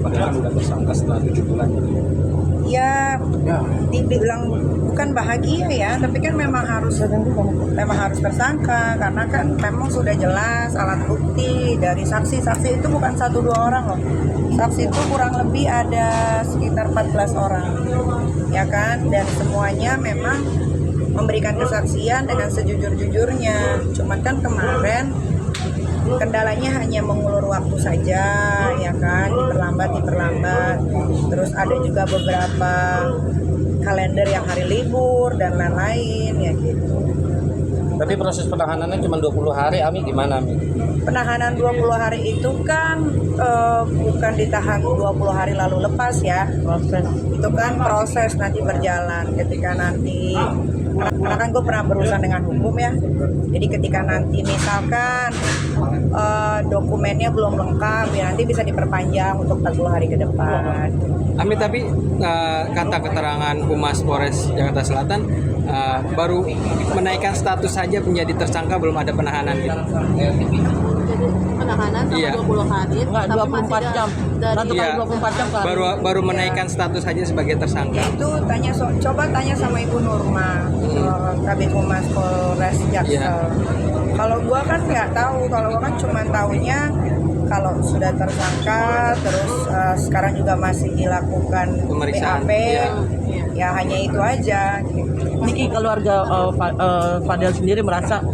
padahal kan udah tersangka setelah 7 bulan. Ya, dibilang bukan bahagia ya, tapi kan memang harus tersangka karena kan memang sudah jelas alat bukti dari saksi itu bukan 1-2 orang loh. Saksi itu kurang lebih ada sekitar 14 orang, ya kan, dan semuanya memang memberikan kesaksian dengan sejujur-jujurnya. Cuman kan kemarin kendalanya hanya mengulur waktu saja, ya kan, diperlambat. Terus ada juga beberapa kalender yang hari libur dan lain-lain, ya gitu. Tapi proses penahanannya cuma 20 hari, Ami gimana, Ami? Penahanan 20 hari itu kan bukan ditahan 20 hari lalu lepas ya. Itu kan proses nanti berjalan ketika nanti, karena kan gue pernah berurusan dengan hukum ya. Jadi ketika nanti misalkan dokumennya belum lengkap ya nanti bisa diperpanjang untuk 40 hari ke depan. Ami, tapi kata keterangan Humas Polres Jakarta Selatan baru menaikkan status saja menjadi tersangka, belum ada penahanan gitu. Jadi penahanan sama Iya. 20 hari. Enggak, 24 jam. Satu kali Iya. 24 jam kali. Baru menaikkan status saja sebagai tersangka. Ya itu coba tanya sama Ibu Nurma, Kabid Humas Polres Jaksel. Iya. Kalau gua kan nggak tahu, kalau gua kan cuma tahunya kalau sudah tersangka, terus sekarang juga masih dilakukan Pemeriksaan, BAP, iya. ya hanya itu aja. Niki, keluarga Fadel sendiri merasa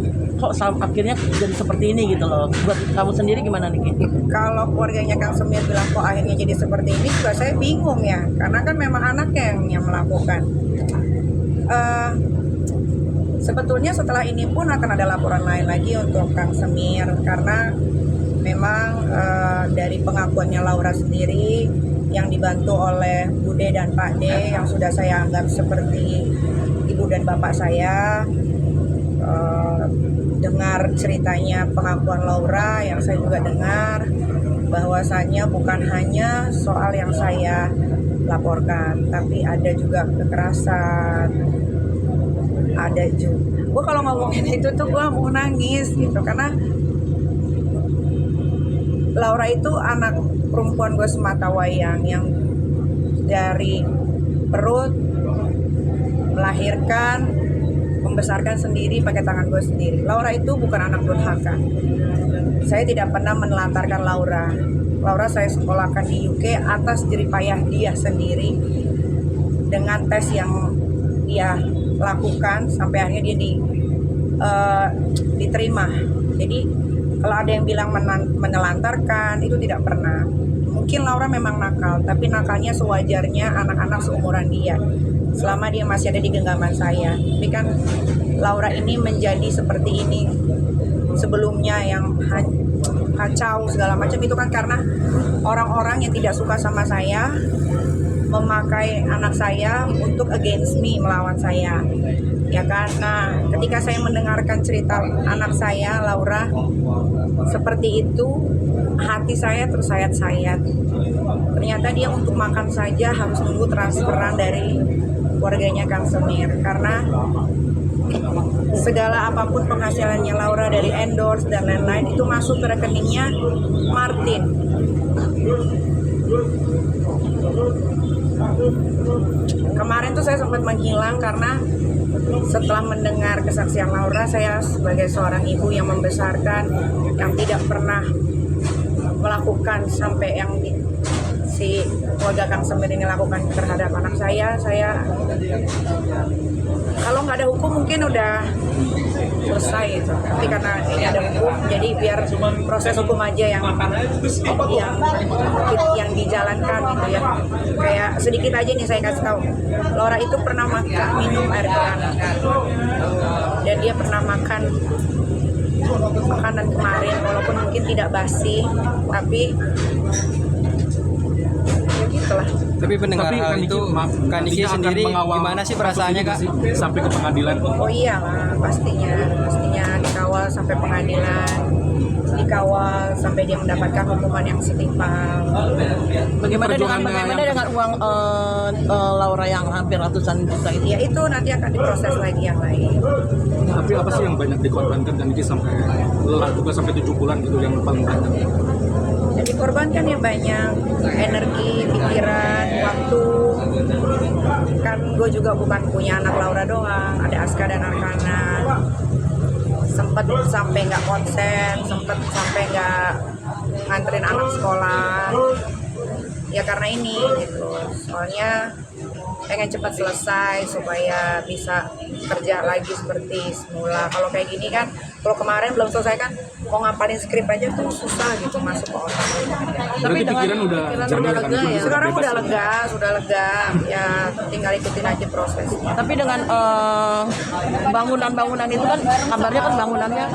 kok akhirnya jadi seperti ini gitu loh. Buat kamu sendiri gimana Niki? Kalau keluarganya Kang Semir bilang kok akhirnya jadi seperti ini juga saya bingung ya, karena kan memang anaknya yang melakukan. Sebetulnya setelah ini pun akan ada laporan lain lagi untuk Kang Semir karena memang dari pengakuannya Laura sendiri yang dibantu oleh Bude dan Pak D yang sudah saya anggap seperti ibu dan bapak saya. Dengar ceritanya pengakuan Laura yang saya juga dengar bahwasannya bukan hanya soal yang saya laporkan, tapi ada juga kekerasan, ada juga. Gue kalau ngomongin itu tuh gue mau nangis gitu karena Laura itu anak perempuan gue semata wayang yang dari perut melahirkan, membesarkan sendiri pakai tangan gue sendiri. Laura itu bukan anak durhaka. Saya tidak pernah menelantarkan Laura. Laura saya sekolahkan di UK atas jeripayah dia sendiri dengan tes yang dia lakukan sampai akhirnya dia diterima. Jadi kalau ada yang bilang menelantarkan itu tidak pernah. Mungkin Laura memang nakal, tapi nakalnya sewajarnya anak-anak seumuran dia. Selama dia masih ada di genggaman saya. Tapi kan Laura ini menjadi seperti ini sebelumnya yang kacau segala macam itu kan karena orang-orang yang tidak suka sama saya memakai anak saya untuk against me, melawan saya. Ya kan, nah ketika saya mendengarkan cerita anak saya Laura seperti itu, hati saya tersayat-sayat. Ternyata dia untuk makan saja harus nunggu transferan dari keluarganya Kang Semir karena segala apapun penghasilannya Laura dari endorse dan lain-lain itu masuk ke rekeningnya Martin. Kemarin tuh saya sempat menghilang karena setelah mendengar kesaksian Laura, saya sebagai seorang ibu yang membesarkan, yang tidak pernah melakukan sampai yang si keluarga Kang Semir ini lakukan terhadap anak saya kalau nggak ada hukum mungkin udah selesai gitu. Tapi karena ini ada hukum, jadi biar proses hukum aja yang dijalankan gitu ya. Kayak sedikit aja nih saya kasih tahu, Laura itu pernah minum air keran dan dia pernah makan makanan kemarin walaupun mungkin tidak basi, tapi ya gitulah. Tapi pendengar hal itu, Kak Niki sendiri gimana sih perasaannya, Kak? Sampai ke pengadilan. Oh iya lah, pastinya dikawal sampai pengadilan, dikawal sampai dia mendapatkan hukuman yang setimpal. Bagaimana dengan uang Laura yang hampir ratusan juta itu? Ya itu nanti akan diproses lagi yang lain. Tapi apa sih yang banyak dikorbankan dan ini sampai lelah juga sampai 7 bulan gitu yang paling banyak? Jadi korban kan ya banyak energi, juga bukan punya anak Laura doang, ada Aska dan Arkana. Sempet sampai nggak konsen, sempet sampai nggak nganterin anak sekolah. Ya karena ini gitu, soalnya pengen cepat selesai supaya bisa kerja lagi seperti semula. Kalau kayak gini kan, kalau kemarin belum selesai kan, mau ngapalin skrip aja tuh susah gitu masuk ke otak. Berarti pikiran udah jernih kan? lega ya? Sekarang udah lega, ya tinggal ikutin aja proses. Tapi dengan bangunan-bangunan itu kan kabarnya kan bangunannya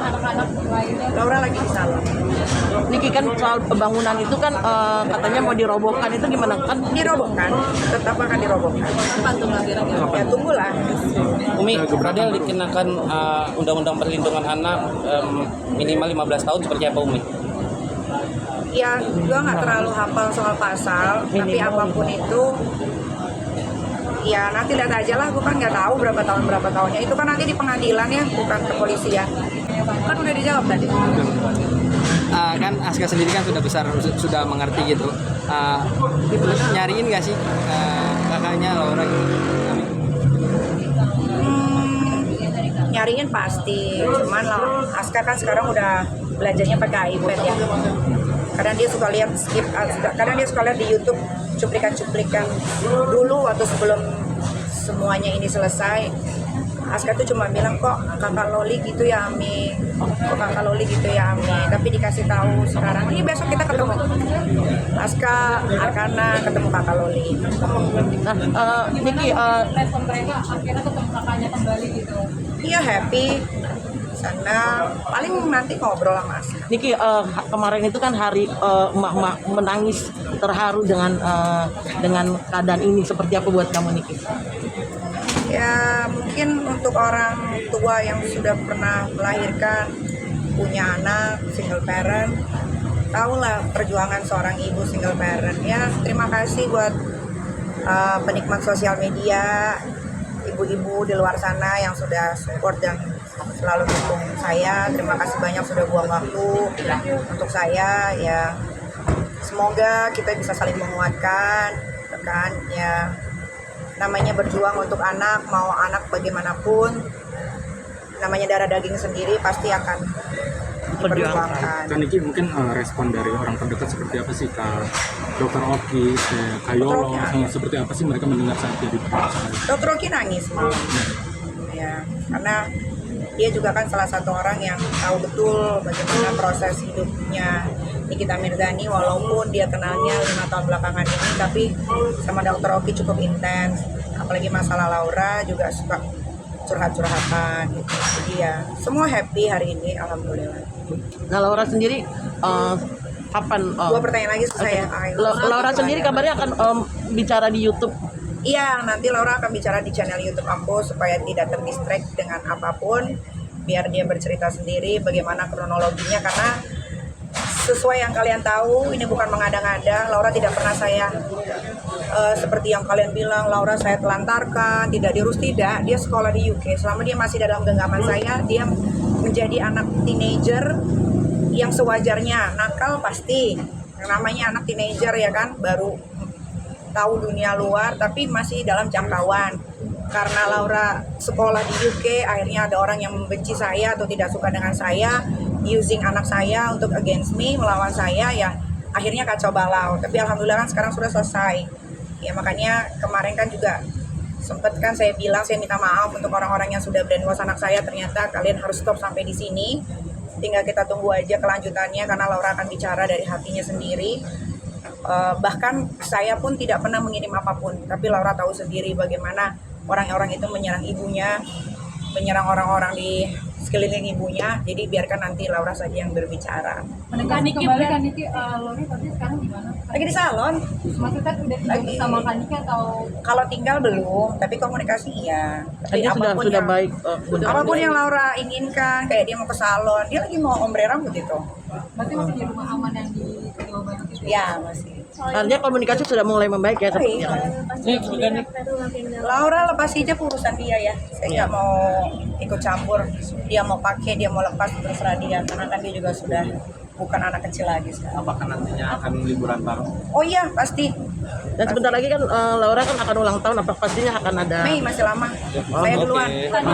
Laura lagi di salon. Niki kan soal bangunan itu kan katanya mau dirobohkan, itu gimana kan? Dirobohkan, tetap akan dirobohkan. Kapan tuh Mbak kira-kira? Ya tunggulah. Umi, Fadel dikenakan undang-undang perlindungan anak minimal 15 tahun seperti apa Umi? Ya, gue nggak terlalu hafal soal pasal, tapi apapun itu, ya nanti lihat aja lah. Gue kan nggak tahu berapa tahunnya. Itu kan nanti di pengadilan ya, bukan kepolisian. Kan udah dijawab tadi. Kan Aska sendiri kan sudah besar, sudah mengerti gitu. Nyariin nggak sih kakaknya Laura gitu? Nyariin pasti, cuman lah Aska kan sekarang udah belajarnya pakai iPad ya. Kadang dia suka lihat kadang dia suka lihat di YouTube cuplikan-cuplikan. Dulu waktu sebelum semuanya ini selesai, Aska tuh cuma bilang, kok kakak Loli gitu ya Ami, kok kakak Loli gitu ya Ami. Tapi dikasih tahu sekarang, ini besok kita ketemu Aska, Arkana, ketemu kakak Loli. Nah, Niki, Respon mereka akhirnya ketemu kakaknya kembali gitu. Iya happy. Sana paling nanti ngobrol sama Aska. Niki kemarin itu kan hari emak-emak menangis terharu dengan keadaan ini, seperti apa buat kamu Niki? Ya mungkin untuk orang tua yang sudah pernah melahirkan, punya anak, single parent, tahulah perjuangan seorang ibu single parent. Ya terima kasih buat penikmat sosial media, ibu-ibu di luar sana yang sudah support dan selalu dukung saya. Terima kasih banyak sudah buang waktu untuk saya. Ya semoga kita bisa saling menguatkan, kan ya. Namanya berjuang untuk anak, mau anak bagaimanapun, namanya darah daging sendiri pasti akan diperjuangkan. Kan Niki mungkin respon dari orang terdekat seperti apa sih, Kak Dokter Oki, Kak Yolo, seperti apa sih mereka mendengar saat jadi pembicaraan? Dokter Oki nangis malah, ya karena dia juga kan salah satu orang yang tahu betul bagaimana proses hidupnya Nikita Mirzani, walaupun dia kenalnya 5 tahun belakangan ini, tapi sama Dokter Oki cukup intens, apalagi masalah Laura juga suka curhat-curhatan gitu. Jadi ya semua happy hari ini, alhamdulillah. Nah, Laura sendiri kapan? Dua pertanyaan lagi saya. Laura sendiri kabarnya akan bicara di YouTube. Iya, nanti Laura akan bicara di channel YouTube aku supaya tidak terdistract dengan apapun, biar dia bercerita sendiri bagaimana kronologinya, karena sesuai yang kalian tahu, ini bukan mengada-ngada. Laura tidak pernah saya seperti yang kalian bilang, Laura saya telantarkan, tidak diurus, tidak. Dia sekolah di UK. Selama dia masih dalam genggaman saya, dia menjadi anak teenager yang sewajarnya. Nakal pasti. Yang namanya anak teenager ya kan, baru tahu dunia luar, tapi masih dalam jangkauan. Karena Laura sekolah di UK, akhirnya ada orang yang membenci saya atau tidak suka dengan saya, using anak saya untuk against me, melawan saya, ya akhirnya kacau balau. Tapi alhamdulillah kan sekarang sudah selesai. Ya makanya kemarin kan juga sempet kan saya bilang, saya minta maaf untuk orang-orang yang sudah brainwash anak saya. Ternyata kalian harus stop sampai di sini. Tinggal kita tunggu aja kelanjutannya, karena Laura akan bicara dari hatinya sendiri. Bahkan saya pun tidak pernah mengirim apapun, tapi Laura tahu sendiri bagaimana orang-orang itu menyerang ibunya, menyerang orang-orang di sekeliling ibunya. Jadi biarkan nanti Laura saja yang berbicara. Menekan Niki kembali kan Niki, Lori tapi sekarang di mana? Lagi di salon. Maksudnya udah tinggal bersama kan Niki atau? Kalau tinggal belum, tapi komunikasi iya. Tapi Kayaknya sudah baik. Apapun yang Laura inginkan, kayak dia mau ke salon, dia lagi mau ombre rambut itu. Berarti masih di rumah aman yang di Jawa Barat itu? Ya masih. Artinya komunikasi sudah mulai membaik ya sepertinya. Laura lepas hijab urusan dia ya. Saya nggak mau ikut campur. Dia mau pakai, dia mau lepas, terserah dia. Karena kan dia juga sudah bukan anak kecil lagi sekarang. Apakah nantinya akan liburan bareng? Oh iya pasti. Dan sebentar lagi kan Laura kan akan ulang tahun, apa pastinya akan ada. Mei masih lama. Saya duluan. Tadi